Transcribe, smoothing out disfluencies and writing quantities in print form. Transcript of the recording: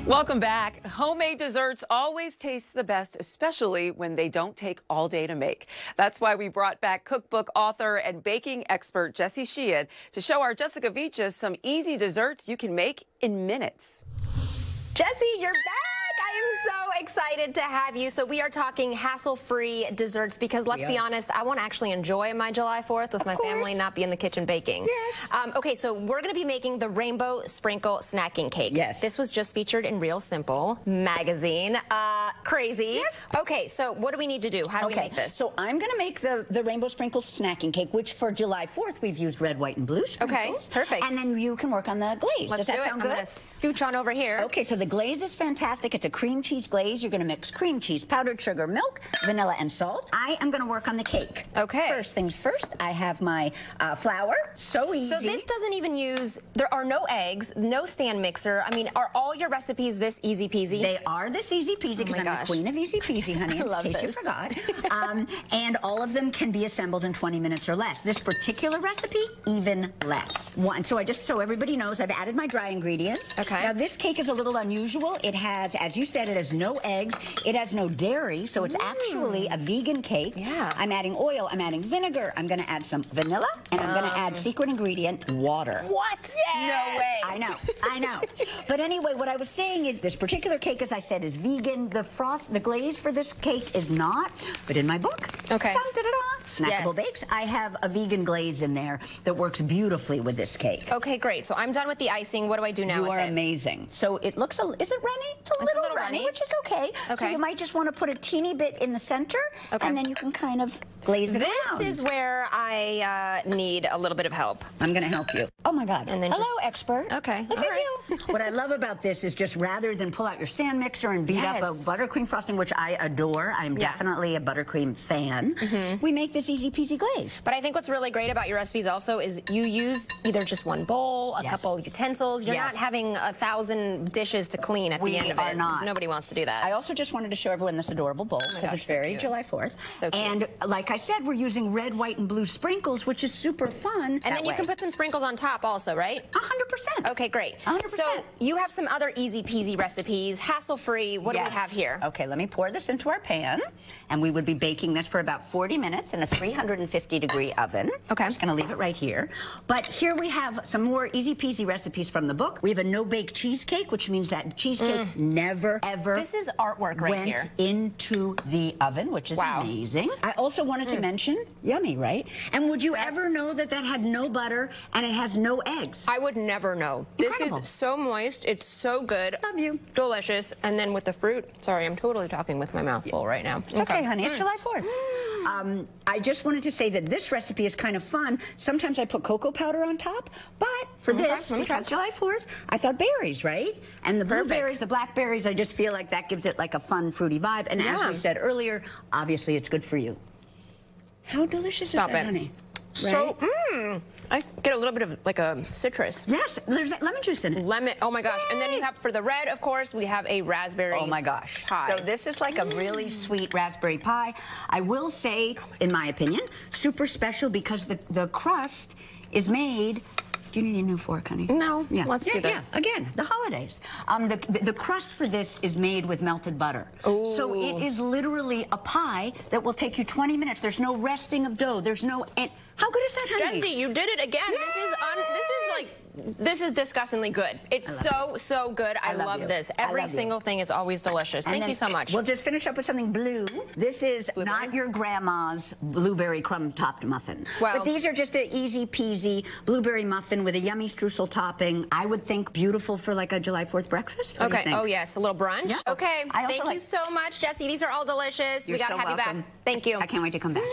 Welcome back. Homemade desserts always taste the best, especially when they don't take all day to make. That's why we brought back cookbook author and baking expert Jessie Sheehan to show our Jessica Vilchis some easy desserts you can make in minutes. Jessie, you're back! I am so excited to have you. So we are talking hassle-free desserts because let's be honest, I want to actually enjoy my July 4th with my family, not be in the kitchen baking. Yes. Okay, so we're going to be making the Rainbow Sprinkle Snacking Cake. Yes. This was just featured in Real Simple magazine. Crazy. Yes. Okay, so what do we need to do? How do we make this? So I'm going to make the Rainbow Sprinkle Snacking Cake, which for July 4th we've used red, white, and blue sprinkles. Okay, perfect. And then you can work on the glaze. Let's Does that do it. sound I'm good? going to scooch on over here. Okay, so the glaze is fantastic. It's a cream cheese glaze. You're going to mix cream cheese, powdered sugar, milk, vanilla, and salt. I am going to work on the cake. Okay. First things first, I have my flour. So easy. So this doesn't even use, there are no eggs, no stand mixer. I mean, are all your recipes this easy peasy? They are this easy peasy because I'm the queen of easy peasy, honey, in case you forgot. And all of them can be assembled in 20 minutes or less. This particular recipe, even less. So everybody knows, I've added my dry ingredients. Okay. Now this cake is a little unusual. It has, as you said, it has no eggs. It has no dairy, so it's actually a vegan cake. Yeah. I'm adding oil, I'm adding vinegar, I'm going to add some vanilla, and I'm going to add secret ingredient, water. What? Yes! No way. I know. But anyway, what I was saying is this particular cake, as I said, is vegan. The glaze for this cake is not, but in my book, okay. Snackable Bakes, I have a vegan glaze in there that works beautifully with this cake. Okay, great. So I'm done with the icing. What do I do now with it? You are amazing. So it looks, is it runny? It's a little runny, which is okay. So you might just want to put a teeny bit in the center, and then you can kind of glaze it around. This is where I need a little bit of help. I'm going to help you. Oh my God. And then hello, expert. Okay. Look at you. What I love about this is just rather than pull out your stand mixer and beat up a buttercream frosting, which I adore, I'm definitely a buttercream fan, we make this easy peasy glaze. But I think what's really great about your recipes also is you use either just one bowl, a couple of utensils. You're not having 1,000 dishes to clean at the end of it. Not. Nobody wants to do that. I also just wanted to show everyone this adorable bowl because it's very July 4th. So cute. And like I said, we're using red, white, and blue sprinkles, which is super fun. And then you can put some sprinkles on top also, right? 100%. Okay, great. 100%. So you have some other easy peasy recipes, hassle-free. What do we have here? Okay, let me pour this into our pan. And we would be baking this for about 40 minutes in a 350-degree oven. Okay. I'm just going to leave it right here. But here we have some more easy peasy recipes from the book. We have a no-bake cheesecake, which means that cheesecake never, ever This is artwork right went into the oven, which is amazing. I also wanted to mention, yummy, right? And would you ever know that that had no butter and it has no eggs? I would never know. Incredible. This is so moist. It's so good. Love you. Delicious. And then with the fruit, sorry, I'm totally talking with my mouth full right now. It's okay, honey. It's July 4th. I just wanted to say that this recipe is kind of fun. Sometimes I put cocoa powder on top, but for this, because July 4th, I thought berries, right? And the blueberries, the blackberries, I just feel like that gives it like a fun, fruity vibe. And as we said earlier, obviously it's good for you. How delicious is that, honey? So, I get a little bit of like a citrus. Yes, there's lemon juice in it. Lemon, oh my gosh. And then you have, for the red, of course, we have a raspberry pie. So this is like a really sweet raspberry pie. I will say, in my opinion, super special because the crust is made. Do you need a new fork, honey? No. Let's do this. Again, the holidays. The crust for this is made with melted butter. Ooh. So it is literally a pie that will take you 20 minutes. There's no resting of dough. There's no... How good is that, honey? Jessie, you did it again. This is disgustingly good. It's so good. I love this. Every single thing is always delicious. Thank you so much. We'll just finish up with something blue. This is not your grandma's blueberry crumb-topped muffin. But these are just an easy-peasy blueberry muffin with a yummy streusel topping. I would think beautiful for like a July 4th breakfast. What do you think? Oh, yes. A little brunch. Yeah. Okay. Thank you so much, Jessie. These are all delicious. We got to have you back. Thank you. I can't wait to come back.